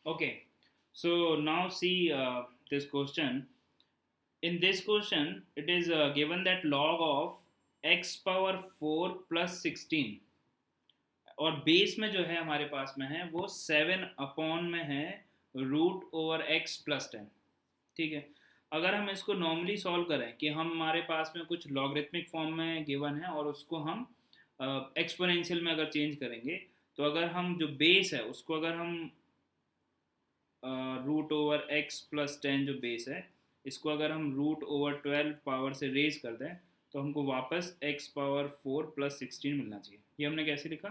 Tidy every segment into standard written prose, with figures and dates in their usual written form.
Okay, so now see this question. In this question, it is given that log of x power 4 plus 16 और base में जो है हमारे पास में है वो 7 अपॉन में है रूट ओवर एक्स प्लस 10। ठीक है, अगर हम इसको नॉर्मली सॉल्व करें कि हम हमारे पास में कुछ लॉगरिथमिक फॉर्म में गिवन है और उसको हम एक्सपोनेंशियल में अगर चेंज करेंगे, तो अगर हम जो बेस है उसको अगर हम रूट ओवर एक्स प्लस 10 जो बेस है, इसको अगर हम रूट ओवर 12 पावर से रेज कर दें, तो हमको वापस एक्स पावर 4 प्लस 16 मिलना चाहिए। ये हमने कैसे लिखा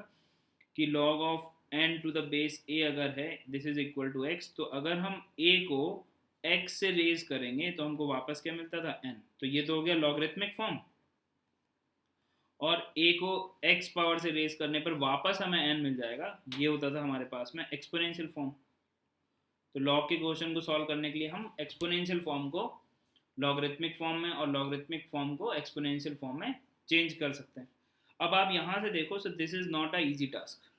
कि log of n to the base a अगर है this is equal to x, तो अगर हम a को x से रेज करेंगे तो हमको वापस क्या मिलता था n। तो ये तो हो गया लॉगरिथमिक फॉर्म, और a को x पावर से रेज करने पर वापस हमें n मिल जाएगा, ये होता था हमारे पास में एक्सपोनेंशियल फॉर्म। तो लॉग के क्वेश्चन को सॉल्व करने के लिए हम एक्सपोनेंशियल फॉर्म को लॉगरिथमिक फॉर्म में और लॉगरिथमिक फॉर्म को एक्सपोनेंशियल फॉर्म में चेंज कर सकते हैं। अब आप यहाँ से देखो, so this is not a easy task.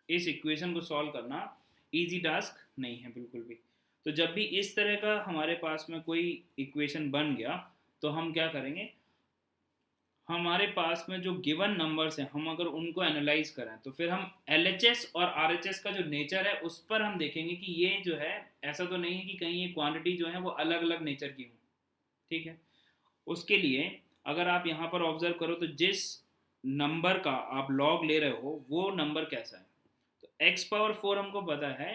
इस इक्वेशन को सॉल्व करना इजी टास्क नहीं है बिल्कुल भी। तो जब भी इस तरह का हमारे पास में कोई इक्वेशन बन गया, तो हम क्या करेंगे, हमारे पास में जो गिवन नंबर्स हैं हम अगर उनको एनालाइज करें, तो फिर हम एलएचएस और आरएचएस का जो नेचर है उस पर हम देखेंगे कि ये जो है ऐसा तो नहीं है कि कहीं ये क्वांटिटी जो है वो अलग अलग नेचर की हो। ठीक है, उसके लिए अगर आप यहाँ पर ऑब्जर्व करो तो जिस नंबर का आप लॉग ले रहे हो वो नंबर कैसा है, तो एक्स पावर 4 हमको पता है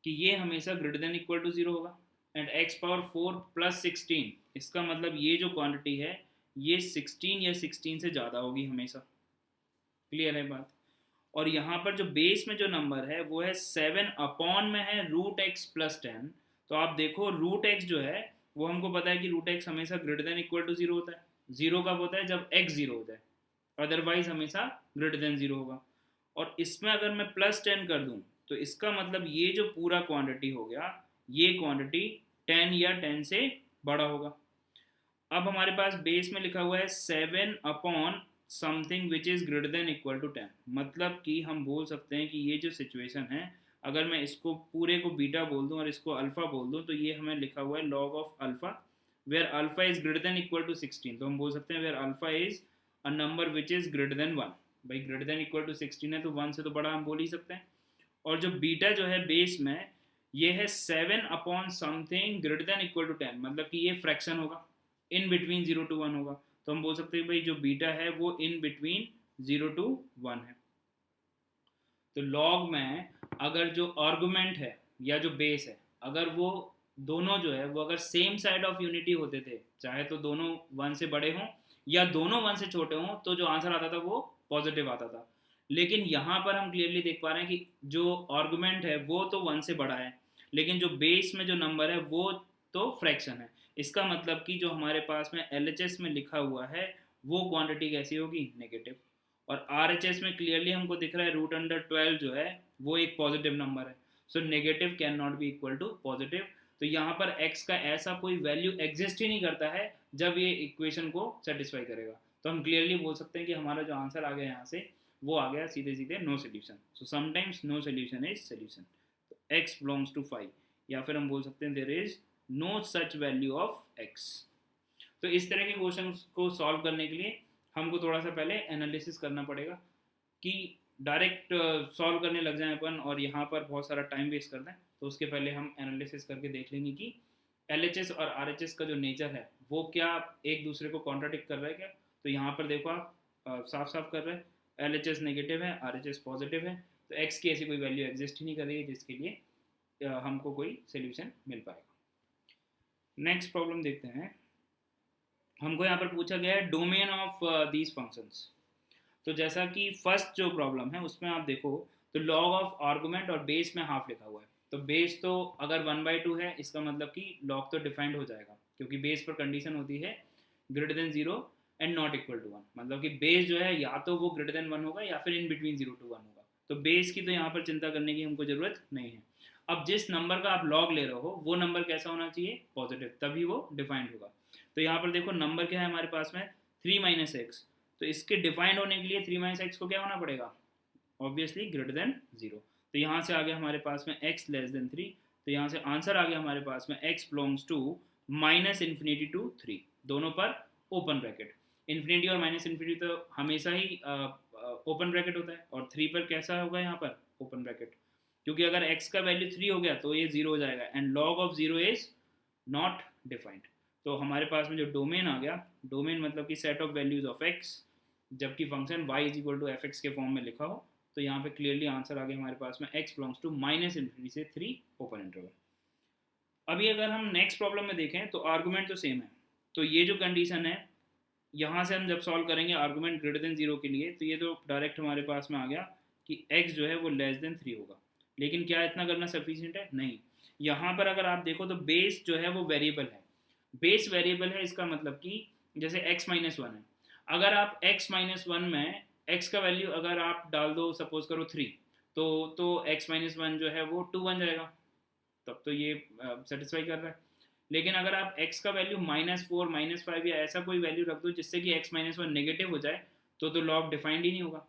कि ये हमेशा ग्रेटर देन इक्वल टू 0 होगा, एंड एक्स पावर 4 प्लस 16, इसका मतलब ये जो क्वांटिटी है ये 16 या 16 से ज़्यादा होगी हमेशा। क्लियर है बात। और यहाँ पर जो बेस में जो नंबर है वो है 7 अपॉन में है रूट एक्स प्लस 10। तो आप देखो रूट एक्स जो है वो हमको पता है कि रूट एक्स हमेशा ग्रेटर देन इक्वल टू 0 होता है। 0 कब होता है, जब एक्स 0 होता है, अदरवाइज हमेशा ग्रेटर देन 0 होगा। और इसमें अगर मैं प्लस 10 कर दूं, तो इसका मतलब ये जो पूरा क्वांटिटी हो गया, ये क्वांटिटी 10 या 10 से बड़ा होगा। अब हमारे पास बेस में लिखा हुआ है 7 upon something which is greater than equal to 10, मतलब कि हम बोल सकते हैं कि ये जो सिचुएशन है, अगर मैं इसको पूरे को बीटा बोल दूं और इसको अल्फ़ा बोल दूं, तो ये हमें लिखा हुआ है log of alpha where alpha is greater than equal to 16। तो हम बोल सकते हैं where alpha is a number which is greater than 1। भाई ग्रेटर देन इक्वल टू 16 है तो 1 से तो बड़ा हम बोल ही सकते हैं। और जो बीटा जो है बेस में, ये है 7 upon something greater than equal to 10, मतलब कि ये फ्रैक्शन होगा, इन बिटवीन 0 to 1 होगा। तो हम बोल सकते हैं भाई जो बीटा है वो इन बिटवीन 0 to 1 है। तो लॉग में अगर जो आर्गुमेंट है या जो बेस है, अगर वो दोनों जो है वो अगर सेम साइड ऑफ यूनिटी होते थे, चाहे तो दोनों 1 से बड़े हों या दोनों 1 से छोटे हों, तो जो आंसर आता था वो पॉजिटिव आता था। लेकिन यहाँ पर हम क्लियरली देख पा रहे हैं कि जो आर्गुमेंट है वो तो 1 से बड़ा है, लेकिन जो बेस में जो नंबर है वो तो फ्रैक्शन है। इसका मतलब कि जो हमारे पास में एल में लिखा हुआ है वो क्वांटिटी कैसी होगी, नेगेटिव। और आर में क्लियरली हमको दिख रहा है रूट अंडर 12 जो है वो एक पॉजिटिव नंबर है। So negative can not be equal to positive. तो यहाँ पर x का ऐसा कोई वैल्यू एग्जिस्ट ही नहीं करता है जब ये इक्वेशन को सेटिस्फाई करेगा। तो हम क्लियरली बोल सकते हैं कि हमारा जो आंसर आ गया यहाँ से वो आ गया सीधे सीधे no solution. So sometimes no solution is solution. तो x बिलोंग्स टू 5, या फिर हम बोल सकते हैं there is no such value of x। तो इस तरह के क्वेश्चन को सॉल्व करने के लिए हमको थोड़ा सा पहले एनालिसिस करना पड़ेगा कि डायरेक्ट सॉल्व करने लग जाएं अपन और यहाँ पर बहुत सारा टाइम वेस्ट कर दें। तो उसके पहले हम एनालिसिस करके देख लेंगे कि एल और आर का जो नेचर है वो क्या एक दूसरे को कॉन्ट्राडिक्ट कर रहा है क्या। तो यहाँ पर देखो आप साफ साफ कर रहे हैं, एल नेगेटिव है, आर पॉजिटिव है, तो एक्स की ऐसी कोई वैल्यू एग्जिस्ट ही नहीं कर रही है जिसके लिए हमको कोई सोल्यूशन मिल पाएगा। नेक्स्ट प्रॉब्लम देखते हैं। हमको यहाँ पर पूछा गया है डोमेन ऑफ दीज फंक्शंस। तो जैसा कि फर्स्ट जो प्रॉब्लम है उसमें आप देखो तो लॉग ऑफ आर्गुमेंट और बेस में हाफ लिखा हुआ है। तो बेस तो अगर 1/2 है, इसका मतलब कि लॉग तो डिफाइंड हो जाएगा, क्योंकि बेस पर कंडीशन होती है greater than 0 and not equal to 1, मतलब कि बेस जो है या तो वो ग्रेटर देन 1 होगा या फिर इन बिटवीन 0 to 1 होगा। तो बेस की तो यहाँ पर चिंता करने की हमको ज़रूरत नहीं है। अब जिस नंबर का आप लॉग ले रहे हो वो नंबर कैसा होना चाहिए, पॉजिटिव, तभी वो डिफाइंड होगा। तो यहाँ पर देखो नंबर क्या है हमारे पास में 3 - x। तो इसके डिफाइंड होने के लिए 3 - x को क्या होना पड़ेगा, ऑब्वियसली ग्रेटर देन 0। तो यहाँ से आ गया हमारे पास में x लेस देन 3, तो यहाँ से आंसर आ गया हमारे पास में x belongs to minus infinity to 3, दोनों पर ओपन ब्रैकेट। इन्फिनिटी और माइनस इन्फिनिटी तो हमेशा ही ओपन ब्रैकेट होता है, और 3 पर कैसा होगा यहाँ पर ओपन ब्रैकेट, क्योंकि अगर x का वैल्यू 3 हो गया तो ये 0 हो जाएगा, and log of 0 is not defined. तो हमारे पास में जो डोमेन आ गया, डोमेन मतलब कि set of values of x, जबकि function y is equal to F X के फॉर्म में लिखा हो, तो यहाँ पे क्लियरली आंसर आ गया हमारे पास में x belongs to minus infinity से 3 ओपन इंटरवल। अभी अगर हम नेक्स्ट प्रॉब्लम में देखें तो आर्गूमेंट तो सेम है, तो ये जो कंडीशन है यहाँ से हम जब सॉल्व करेंगे आर्गूमेंट ग्रेटर देन 0 के लिए, तो ये तो डायरेक्ट हमारे पास में आ गया कि x जो है वो लेस देन 3 होगा। लेकिन क्या इतना करना सफिशिएंट है? नहीं। यहाँ पर अगर आप देखो तो बेस जो है वो वेरिएबल है, बेस वेरिएबल है, इसका मतलब कि जैसे x माइनस 1 है, अगर आप x माइनस 1 में x का वैल्यू अगर आप डाल दो सपोज करो 3, तो x माइनस 1 जो है वो 2 बन जाएगा, तब तो ये सेटिस्फाई कर रहा है। लेकिन अगर आप x का वैल्यू -4 -5 या ऐसा कोई वैल्यू रख दो जिससे कि x माइनस 1 नेगेटिव हो जाए, तो लॉ ऑफ डिफाइंड ही नहीं होगा।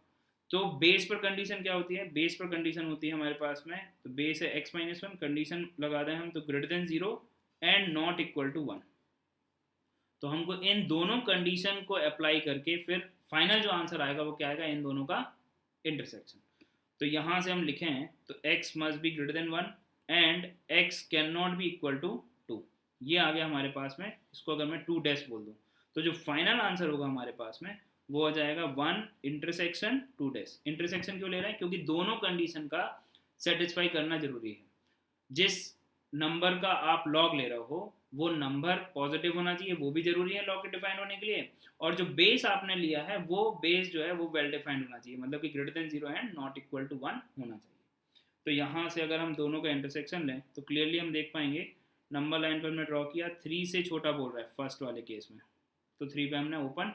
तो बेस पर कंडीशन क्या होती है? बेस पर कंडीशन होती है हमारे पास में, तो बेस है x माइनस 1, कंडीशन लगा दें हम तो greater than 0 and not equal to 1। तो हमको इन दोनों कंडीशन को अप्लाई करके फिर फाइनल जो आंसर आएगा वो क्या आएगा? इन दोनों का इंटरसेक्शन। तो यहाँ से हम लिखें तो x must be greater than 1 and x can not be equal to 2, ये आ गया हमारे पास में। इसको अगर मैं 2 डैश बोल दूँ तो जो फाइनल आंसर होगा हमारे पास में वो आ जाएगा 1 इंटरसेक्शन 2 डैश। इंटरसेक्शन क्यों ले रहे हैं? क्योंकि दोनों कंडीशन का सेटिस्फाई करना जरूरी है। जिस नंबर का आप लॉग ले रहे हो वो नंबर पॉजिटिव होना चाहिए, वो भी जरूरी है लॉग के डिफाइन होने के लिए, और जो बेस आपने लिया है वो बेस जो है वो वेल डिफाइंड होना चाहिए, मतलब कि greater than 0 and not equal to 1 होना चाहिए। तो यहाँ से अगर हम दोनों का इंटरसेक्शन लें तो क्लियरली हम देख पाएंगे, नंबर लाइन पर मैं ड्रॉ किया, 3 से छोटा बोल रहा है फर्स्ट वाले केस में, तो 3 पे हमने ओपन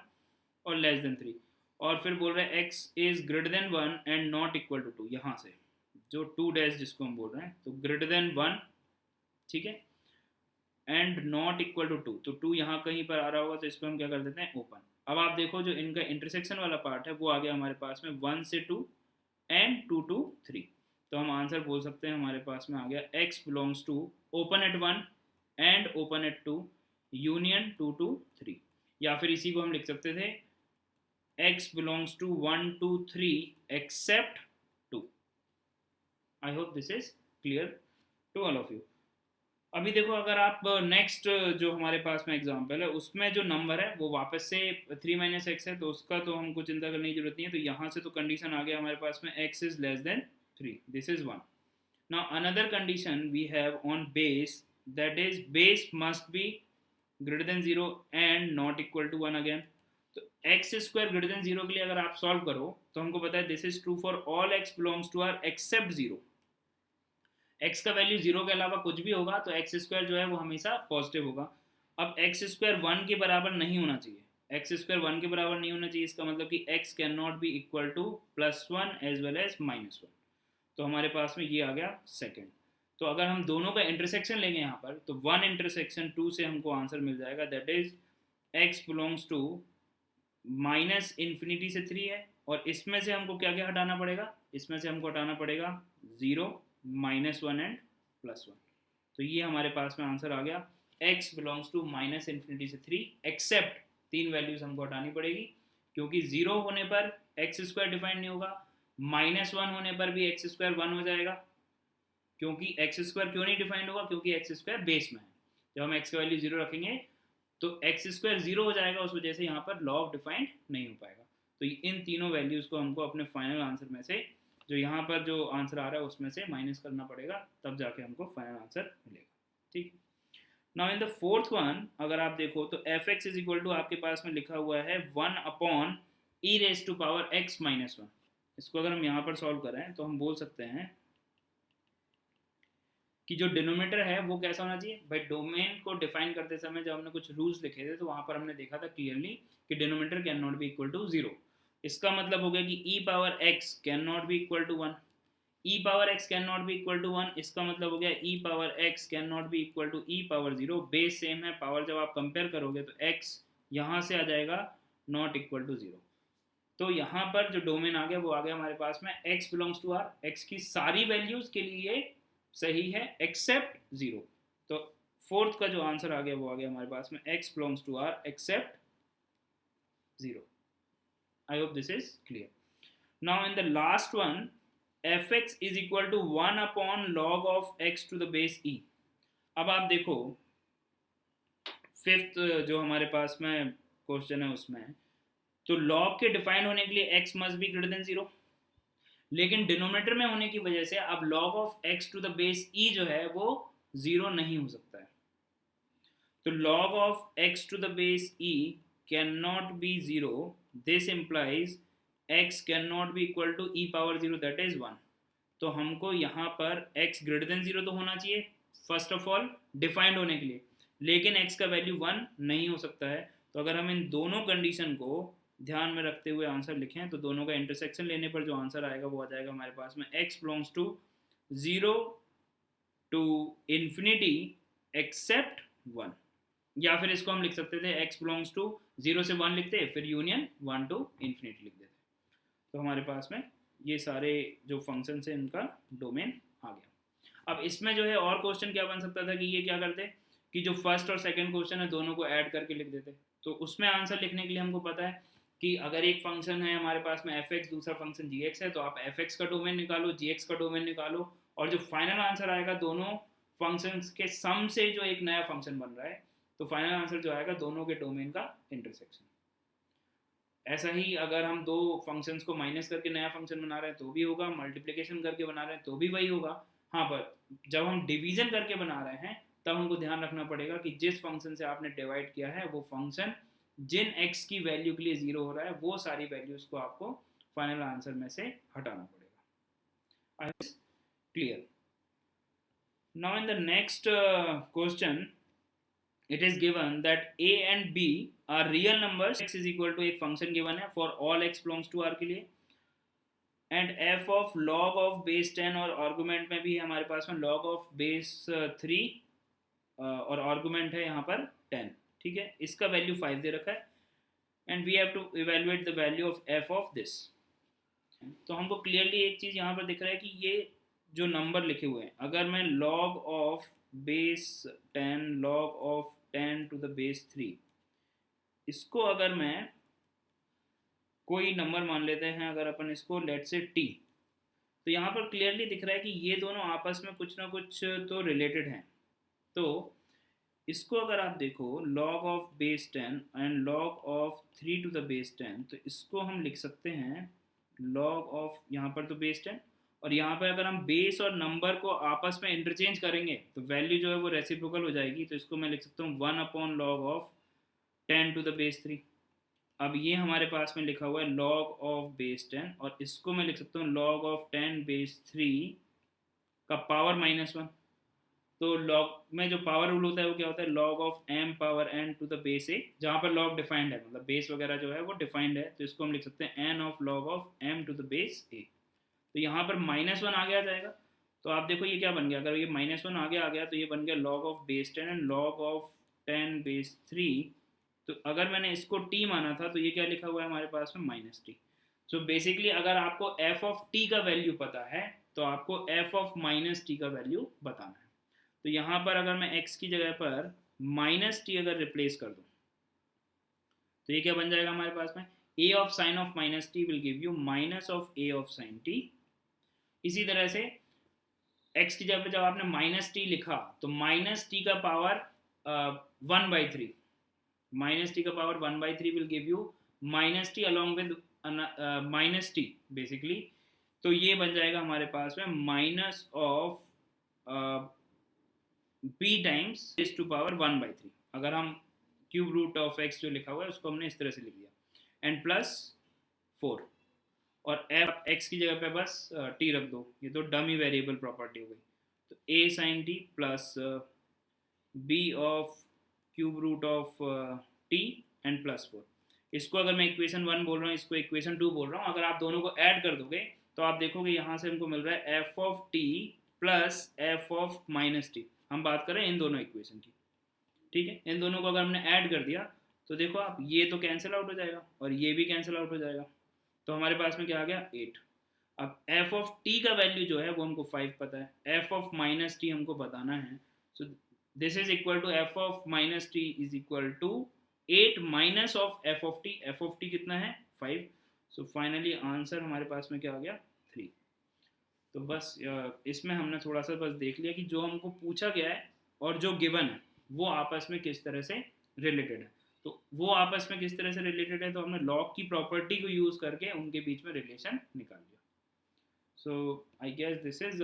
और लेस देन 3, और फिर बोल रहा है x is greater than 1 and not equal to 2, यहाँ से जो 2 डैश जिसको हम बोल रहे हैं, तो ग्रेटर देन 1, ठीक है, एंड नॉट इक्वल टू 2, तो 2 यहाँ कहीं पर आ रहा होगा, तो इस पर हम क्या कर देते हैं ओपन। अब आप देखो जो इनका इंटरसेक्शन वाला पार्ट है वो आ गया हमारे पास में 1 से 2 एंड 2 to 3, तो हम आंसर बोल सकते हैं हमारे पास में आ गया x belongs to open at 1 and open at 2 union 2 to 3, या फिर इसी को हम लिख सकते थे x belongs to 1 to 3 except 2। I hope this is clear to all of you. अभी देखो अगर आप नेक्स्ट जो हमारे पास में एग्जांपल है उसमें जो नंबर है वो वापस से 3 - x है, तो उसका तो हमको चिंता करने की जरूरत नहीं है। तो यहाँ से तो कंडीशन आ गया हमारे पास में x is less than 3, this is 1। Now another condition we have on base, that is base must be greater than 0 and not equal to 1 again. तो एक्स स्क्वायर ग्रेटर देन 0 के लिए अगर आप सॉल्व करो तो हमको पता है this is true for all x belongs to r except 0। x का वैल्यू 0 के अलावा कुछ भी होगा तो एक्स स्क्वायर जो है वो हमेशा पॉजिटिव होगा। अब एक्स स्क्वायर 1 के बराबर नहीं होना चाहिए, एक्स स्क्वायर 1 के बराबर नहीं होना चाहिए, इसका मतलब कि x can not be equal to +1 as well as -1, तो हमारे पास में ये आ गया सेकंड। तो अगर हम दोनों का इंटरसेक्शन लेंगे यहाँ पर तो 1 इंटरसेक्शन 2 से हमको आंसर मिल जाएगा, that is x belongs to -infinity से 3 है, और इसमें से हमको क्या क्या हटाना पड़ेगा? इसमें से हमको हटाना पड़ेगा 0 -1 एंड +1, तो ये हमारे पास में आंसर आ गया x बिलोंग्स टू -इन्फिनिटी से 3 एक्सेप्ट 3 वैल्यूज हमको हटानी पड़ेगी, क्योंकि 0 होने पर एक्स स्क्वायर डिफाइन नहीं होगा, -1 होने पर भी एक्स स्क्वायर 1 हो जाएगा, क्योंकि एक्स स्क्वायर क्यों नहीं डिफाइंड होगा? क्योंकि एक्स स्क्वायर बेस में है। जब हम एक्स का वैल्यू 0 रखेंगे तो एक्स स्क्वायर 0 हो जाएगा, उस वजह से यहाँ पर लॉ ऑफ डिफाइंड नहीं हो पाएगा। तो इन तीनों वैल्यूज को हमको अपने फाइनल आंसर में से, जो यहाँ पर जो आंसर आ रहा है उसमें से माइनस करना पड़ेगा, तब जाके हमको फाइनल आंसर मिलेगा। ठीक, now in the fourth one अगर आप देखो तो F X is equal to आपके पास में लिखा हुआ है 1/e⁻x-1। इसको अगर हम यहाँ पर सॉल्व करें तो हम बोल सकते हैं कि जो डिनोमिनेटर है वो कैसा होना चाहिए भाई। डोमेन को डिफाइन करते समय जब हमने कुछ रूल्स लिखे थे तो वहाँ पर हमने देखा था क्लियरली कि denominator can not be equal to 0। इसका मतलब हो गया कि e⁻x can not be equal to 1, e⁻x can not be equal to 1, इसका मतलब हो गया e⁻x can not be equal to e⁻0। Base same है, पावर जब आप कंपेयर करोगे तो x यहाँ से आ जाएगा नॉट इक्वल टू 0। तो यहाँ पर जो डोमेन आ गया वो आ गया हमारे पास में x belongs to R, x की सारी वैल्यूज के लिए ये सही है एक्सेप्ट 0। तो फोर्थ का जो आंसर आ गया वो आ गया हमारे पास में x belongs to R except 0। I hope this is clear. Now in the last one, fx is equal to 1 upon log of x to the base e. अब आप देखो फिफ्थ जो हमारे पास में क्वेश्चन है उसमें, तो लॉग के डिफाइन होने के लिए x must be greater than 0, लेकिन डिनोमिनेटर में होने की वजह से अब log of x to the base e जो है वो 0 नहीं हो सकता है। तो log of x to the base e cannot be 0. This implies x cannot be equal to e power 0, that is 1. तो हमको यहाँ पर x ग्रेटर देन 0 तो होना चाहिए फर्स्ट ऑफ ऑल डिफाइंड होने के लिए, लेकिन x का वैल्यू 1 नहीं हो सकता है। तो अगर हम इन दोनों कंडीशन को ध्यान में रखते हुए आंसर लिखें तो दोनों का इंटरसेक्शन लेने पर जो आंसर आएगा वो आ जाएगा हमारे पास में x belongs to 0 to infinity except 1, या फिर इसको हम लिख सकते थे x बिलोंग्स टू 0 से 1 लिखते, फिर यूनियन 1 टू इन्फिनिटी लिख देते। तो हमारे पास में ये सारे जो फंक्शन है इनका डोमेन आ गया। अब इसमें जो है और क्वेश्चन क्या बन सकता था कि ये क्या करते कि जो फर्स्ट और सेकंड क्वेश्चन है दोनों को ऐड करके लिख देते। तो उसमें आंसर लिखने के लिए हमको पता है कि अगर एक फंक्शन है हमारे पास में fx, दूसरा फंक्शन gx है, तो आप fx का डोमेन निकालो, gx का डोमेन निकालो, और जो फाइनल आंसर आएगा दोनों फंक्शंस के सम से जो एक नया फंक्शन बन रहा है, तो फाइनल आंसर जो आएगा दोनों के डोमेन का इंटरसेक्शन। ऐसा ही अगर हम दो फंक्शंस को माइनस करके नया फंक्शन बना रहे हैं तो भी होगा, मल्टीप्लिकेशन करके बना रहे हैं तो भी वही होगा। हाँ, पर जब हम डिवीजन करके बना रहे हैं तब हमको ध्यान रखना पड़ेगा कि जिस फंक्शन से आपने डिवाइड किया है वो फंक्शन जिन x की वैल्यू के लिए 0 हो रहा है वो सारी वैल्यूज को आपको फाइनल आंसर में से हटाना पड़ेगा। I hope clear. Now in the next question it is given that a and b are real numbers, x is equal to एक फंक्शन गिवन है for all x belongs to r के लिए, and f of log of base 10, और argument में भी हमारे पास में log of base 3 और आर्गुमेंट है यहाँ पर 10, ठीक है, इसका वैल्यू 5 दे रखा है, and we have to evaluate the value of f of this. तो हमको क्लियरली एक चीज़ यहाँ पर दिख रहा है कि ये जो नंबर लिखे हुए हैं, अगर मैं log of base 10 log of 10 to the base 3, इसको अगर मैं कोई नंबर मान लेते हैं, अगर अपन इसको लेट से t, तो यहाँ पर क्लियरली दिख रहा है कि ये दोनों आपस में कुछ ना कुछ तो रिलेटेड हैं। तो इसको अगर आप देखो log of base 10 and log of 3 to the base 10, तो इसको हम लिख सकते हैं log of, यहाँ पर तो base 10, और यहाँ पर अगर हम बेस और नंबर को आपस में इंटरचेंज करेंगे तो वैल्यू जो है वो रेसिप्रोकल हो जाएगी। तो इसको मैं लिख सकता हूँ 1 upon log of 10 to the base 3। अब ये हमारे पास में लिखा हुआ है लॉग ऑफ बेस 10, और इसको मैं लिख सकता हूँ लॉग ऑफ 10 बेस 3 का पावर -1। तो लॉग में जो पावर रूल होता है वो क्या होता है, log of m power n to the base a, जहाँ पर लॉग डिफाइंड है, मतलब बेस वगैरह जो है वो डिफाइंड है, तो इसको हम लिख सकते हैं n of log of m to the base a। तो यहाँ पर -1 आगे आ जाएगा। तो आप देखो ये क्या बन गया, अगर ये -1 आगे आ गया तो ये बन गया log of base 10 and log of 10 base 3। तो अगर मैंने इसको t माना था तो ये क्या लिखा हुआ है हमारे पास में -t। सो बेसिकली अगर आपको f ऑफ t का वैल्यू पता है तो आपको f ऑफ -t का वैल्यू बताना है। तो यहाँ पर अगर मैं x की जगह पर -t अगर रिप्लेस कर दूँ तो ये क्या बन जाएगा हमारे पास में, a of sine of -t will give you minus of a of sine t। इसी तरह से x की जगह पे जब आपने -t लिखा तो -t का पावर 1/3, -t का power 1/3 will give you -t along with -t basically. तो ये बन जाएगा हमारे पास में minus of b times raise to power 1/3। अगर हम क्यूब रूट ऑफ x जो लिखा हुआ है उसको हमने इस तरह से लिख दिया, एंड प्लस 4, और x की जगह पे बस t रख दो, ये तो डमी वेरिएबल प्रॉपर्टी हो गई। तो a sine t plus b of cube root of t and plus 4। इसको अगर मैं इक्वेशन 1 बोल रहा हूँ, इसको इक्वेशन 2 बोल रहा हूँ, अगर आप दोनों को ऐड कर दोगे तो आप देखोगे यहाँ से हमको मिल रहा है f of t plus f of -t। हम बात करें इन दोनों इक्वेशन की, ठीक है। इन दोनों को अगर हमने ऐड कर दिया तो देखो आप, ये तो कैंसिल आउट हो जाएगा और ये भी कैंसिल आउट हो जाएगा। तो हमारे पास में क्या आ गया 8। अब एफ ऑफ टी का वैल्यू जो है वो हमको 5 पता है, एफ ऑफ माइनस टी हमको बताना है। So this is equal to F of minus T is equal to 8 minus of F of T. F of T कितना है 5। सो फाइनली आंसर हमारे पास में क्या आ गया 3। तो बस इसमें हमने थोड़ा सा बस देख लिया कि जो हमको पूछा गया है और जो गिवन है वो आपस में किस तरह से रिलेटेड है। तो वो आपस में किस तरह से रिलेटेड है, तो हमने लॉग की प्रॉपर्टी को यूज़ करके उनके बीच में रिलेशन निकाल लिया। So I guess this is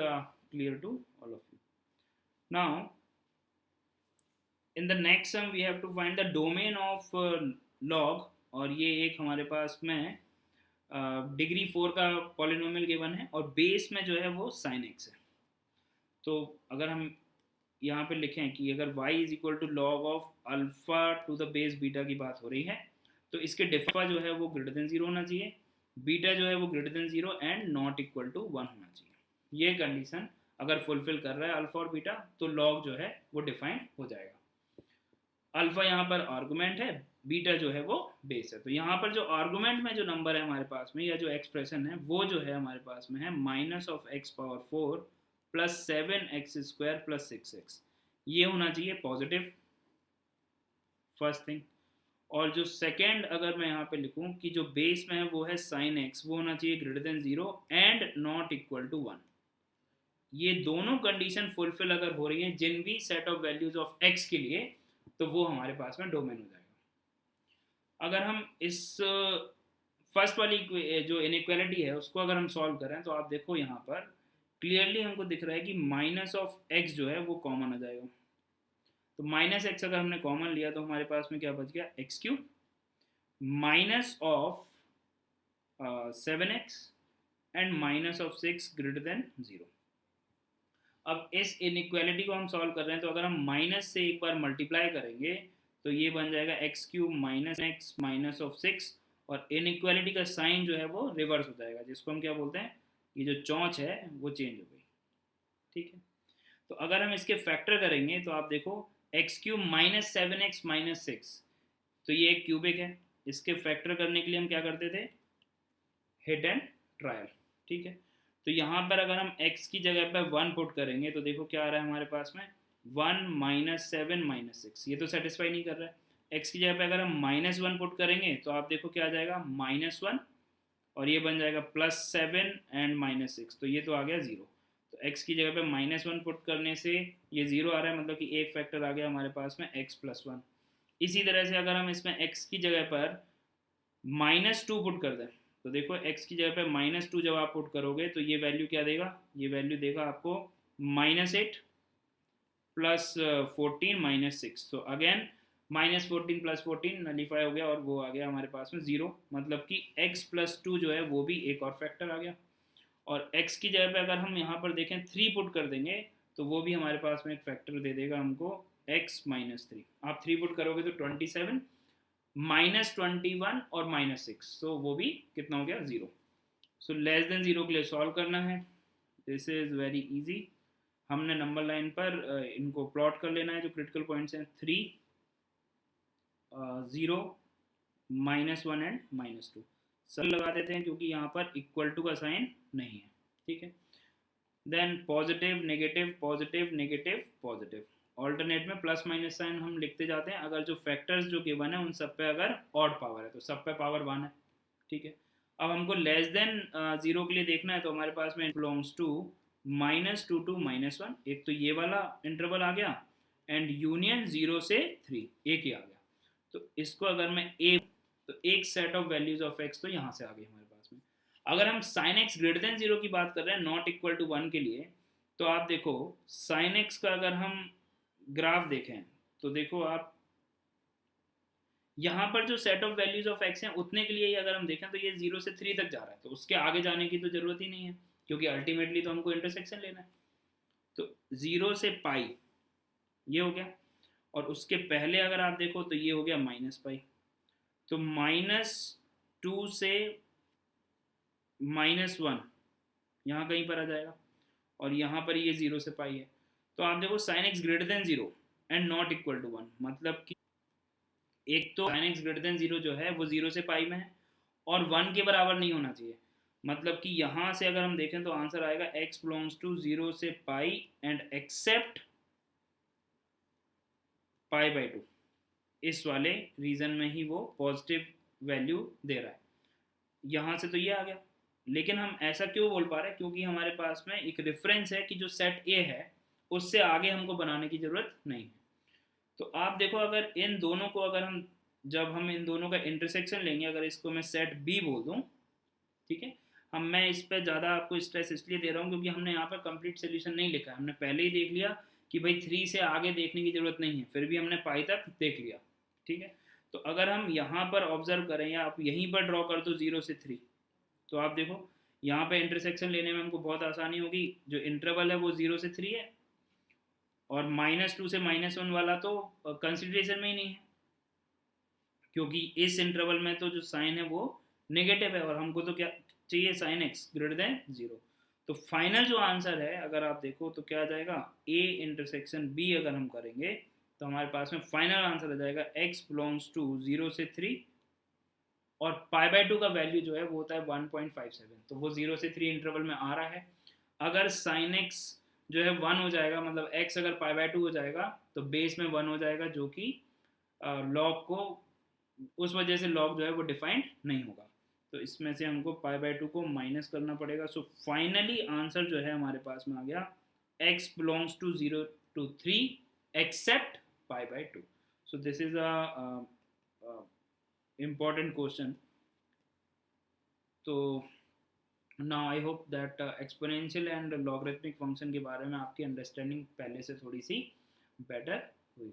clear to all of you. Now in the next sum we have to find the domain of log, और ये एक हमारे पास में डिग्री 4 का पॉलिनोमियल गिवन है और बेस में जो है वो साइन एक्स है। तो अगर हम यहाँ पे लिखें कि अगर y is equal to log of alpha to the base beta की बात हो रही है, तो इसके डिफा जो है वो ग्रेटर देन 0 होना चाहिए, बीटा जो है वो greater than 0 and not equal to 1 होना चाहिए। ये कंडीशन अगर फुलफिल कर रहा है अल्फा और बीटा तो लॉग जो है वो डिफाइन हो जाएगा। अल्फा यहाँ पर आर्गुमेंट है, बीटा जो है वो बेस है। तो यहाँ पर जो आर्गुमेंट में जो नंबर है हमारे पास में या जो एक्सप्रेशन है वो जो है हमारे पास में है minus of x power 4 plus 7x square plus 6x। ये होना चाहिए पॉजिटिव, फर्स्ट थिंग। और जो सेकेंड अगर मैं यहाँ पे लिखूँ कि जो बेस में है वो है साइन एक्स, वो होना चाहिए greater than 0 and not equal to 1। ये दोनों कंडीशन फुलफिल अगर हो रही हैं जिन भी set of values of x के लिए, तो वो हमारे पास में डोमेन हो जाएगा। अगर हम इस फर्स्ट वाली जो इनइक्वालिटी है उसको अगर हम सॉल्व करें तो आप देखो यहाँ पर क्लियरली हमको दिख रहा है कि माइनस ऑफ एक्स जो है वो कॉमन आ जाएगा। तो माइनस एक्स अगर हमने कॉमन लिया तो हमारे पास में क्या बच गया x cube minus of 7x and minus of 6 greater than 0। अब इस इनइक्वालिटी को हम सॉल्व कर रहे हैं तो अगर हम माइनस से एक बार मल्टीप्लाई करेंगे तो ये बन जाएगा x cube minus x minus of 6, और इनइक्वालिटी का साइन जो है वो रिवर्स हो जाएगा, जिसको हम क्या बोलते हैं, ये जो चौंच है वो चेंज हो गई। ठीक है, तो अगर हम इसके फैक्टर करेंगे तो आप देखो x cube minus 7x minus 6, तो ये एक क्यूबिक है। इसके फैक्टर करने के लिए हम क्या करते थे, हिट एंड ट्रायल। ठीक है, तो यहाँ पर अगर हम x की जगह पर 1 पुट करेंगे तो देखो क्या आ रहा है हमारे पास में 1 माइनस 7 माइनस 6, ये तो सेटिस्फाई नहीं कर रहा है। x की जगह पे अगर हम माइनस 1 पुट करेंगे तो आप देखो क्या आ जाएगा -1, और ये बन जाएगा +7 एंड -6, तो ये तो आ गया 0। तो x की जगह पे -1 पुट करने से ये 0 आ रहा है, मतलब कि एक फैक्टर आ गया हमारे पास में x+1। इसी तरह से अगर हम इसमें x की जगह पर -2 पुट कर दें तो देखो x की जगह पे -2 जब आप पुट करोगे तो ये वैल्यू क्या देगा, ये वैल्यू देगा आपको -8 प्लस 14 -6। तो अगेन -14 प्लस 14 नलीफाई हो गया और वो आ गया हमारे पास में 0, मतलब कि x+2 जो है वो भी एक और फैक्टर आ गया। और x की जगह पे अगर हम यहाँ पर देखें 3 पुट कर देंगे तो वो भी हमारे पास में एक फैक्टर दे देगा हमको x-3। आप 3 पुट करोगे तो 27 -21 और -6, सो वो भी कितना हो गया 0। सो लेस देन 0 के लिए सॉल्व करना है। This is very easy. हमने नंबर लाइन पर इनको प्लॉट कर लेना है जो क्रिटिकल पॉइंट्स हैं, 3 0 -1 एंड -2 सब लगा देते हैं क्योंकि यहाँ पर इक्वल टू का साइन नहीं है। ठीक है, then positive negative positive negative positive, alternate में प्लस माइनस साइन हम लिखते जाते हैं। अगर जो फैक्टर्स जो गिवन है उन सब पे अगर ऑड पावर है तो सब पे पावर 1 है। ठीक है, अब हमको लेस देन 0 के लिए देखना है तो हमारे पास में बिलोंग्स टू -2 to -1, एक तो ये वाला इंटरवल आ गया एंड यूनियन 0 से 3 एक ही आ गया। तो इसको अगर मैं तो एक set of values of x तो यहाँ से आ गई हमारे पास में। अगर हम sin x ग्रेटर देन 0 की बात कर रहे हैं नॉट इक्वल टू 1 के लिए, तो आप देखो sin x का अगर हम ग्राफ देखें तो देखो आप यहाँ पर जो set of values of x हैं उतने के लिए ही अगर हम देखें तो ये 0 से 3 तक जा रहा है, तो उसके आगे जाने की तो ज़रूरत ही नहीं है क्योंकि अल्टीमेटली तो हमको इंटरसेक्शन लेना है। तो 0 से पाई ये हो गया, और उसके पहले अगर आप देखो तो ये हो गया -पाई, तो -2 से -1 यहाँ कहीं पर आ जाएगा, और यहाँ पर ये 0 से पाई है। तो आप देखो sin x greater than 0 and not equal to 1, मतलब कि एक तो sin x ग्रेटर देन 0 जो है वो 0 से पाई में है, और 1 के बराबर नहीं होना चाहिए। मतलब कि यहाँ से अगर हम देखें तो आंसर आएगा x बिलोंग्स टू 0 से पाई एंड एक्सेप्ट पाई बाई 2। इस वाले रीजन में ही वो पॉजिटिव वैल्यू दे रहा है। यहाँ से तो ये आ गया, लेकिन हम ऐसा क्यों बोल पा रहे हैं? क्योंकि हमारे पास में एक रेफरेंस है कि जो सेट ए है उससे आगे हमको बनाने की ज़रूरत नहीं है। तो आप देखो, अगर इन दोनों को अगर हम जब हम इन दोनों का इंटरसेक्शन लेंगे, अगर इसको मैं सेट बी बोल दूँ, ठीक है, मैं इस पर ज़्यादा आपको स्ट्रेस इसलिए दे रहा हूँ क्योंकि हमने यहाँ पर कंप्लीट सोल्यूशन नहीं लिखा है। हमने पहले ही देख लिया कि भाई 3 से आगे देखने की ज़रूरत नहीं है, फिर भी हमने पाई तक देख लिया, ठीक है। तो अगर हम यहाँ पर ऑब्जर्व करें या आप यहीं पर ड्रॉ कर दो 0 से 3, तो आप देखो यहाँ पे इंटरसेक्शन लेने में हमको बहुत आसानी होगी। जो इंटरवल है वो 0 से 3 है, और -2 से -1 वाला तो कंसिडरेशन में ही नहीं है, क्योंकि इस इंटरवल में तो जो साइन है वो नेगेटिव है, और हमको तो क्या चाहिए? Sine x greater than 0। तो फाइनल जो आंसर है अगर आप देखो तो क्या आ जाएगा? ए इंटरसेक्शन बी अगर हम करेंगे तो हमारे पास में फाइनल आंसर आ जाएगा x बिलोंग्स टू 0 से 3, और पाई बाई 2 का वैल्यू जो है वो होता है 1.57। तो वो 0 से 3 इंटरवल में आ रहा है। अगर साइन एक्स जो है 1 हो जाएगा, मतलब x अगर पाई बाई 2 हो जाएगा तो बेस में 1 हो जाएगा, जो कि लॉग को उस वजह से लॉग जो है वो डिफाइंड नहीं होगा। तो इसमें से हमको पाई बाई 2 को माइनस करना पड़ेगा। सो फाइनली आंसर जो है हमारे पास में आ गया x belongs to 0 to 3 except pi by 2। So this is a important question. तो now I hope that exponential and logarithmic function के बारे में आपकी अंडरस्टैंडिंग पहले से थोड़ी सी बेटर हुई।